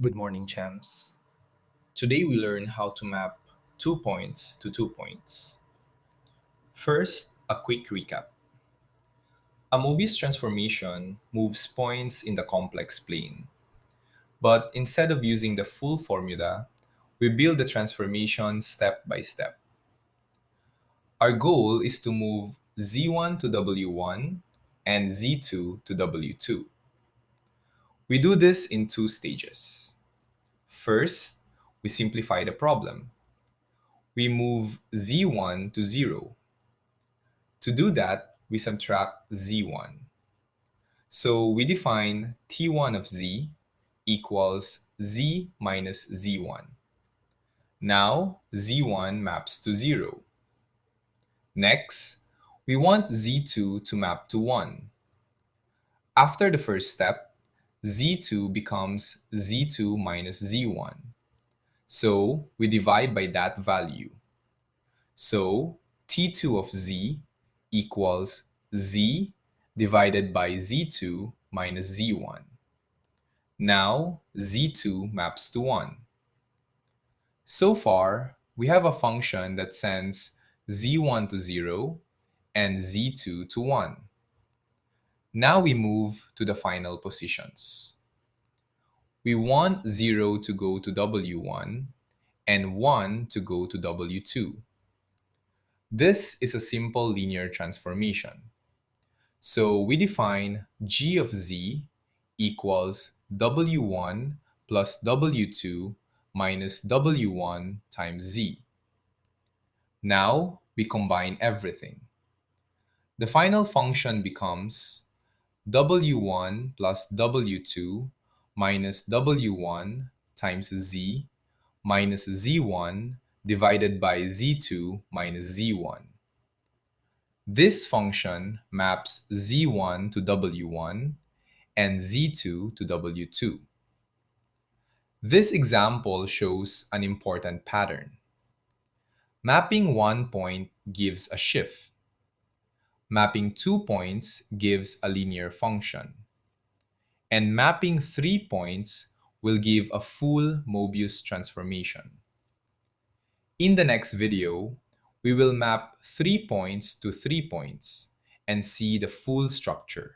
Good morning, champs. Today we learn how to map 2 points to 2 points. First, a quick recap. A Möbius transformation moves points in the complex plane. But instead of using the full formula, we build the transformation step by step. Our goal is to move z1 to w1 and z2 to w2. We do this in two stages. First, we simplify the problem. We move z1 to 0. To do that, we subtract z1. So we define t1 of z equals z minus z1. Now z1 maps to 0. Next, we want z2 to map to 1. After the first step, z2 becomes z2 minus z1. So we divide by that value. So t2 of z equals z divided by z2 minus z1. Now z2 maps to 1. So far, we have a function that sends z1 to 0 and z2 to 1. Now we move to the final positions. We want 0 to go to w1 and 1 to go to w2. This is a simple linear transformation. So we define g of z equals w1 plus w2 minus w1 times z. Now we combine everything. The final function becomes w1 plus w2 minus w1 times z minus z1 divided by z2 minus z1. This function maps z1 to w1 and z2 to w2. This example shows an important pattern. Mapping one point gives a shift. Mapping 2 points gives a linear function. And mapping 3 points will give a full Möbius transformation. In the next video, we will map 3 points to 3 points and see the full structure.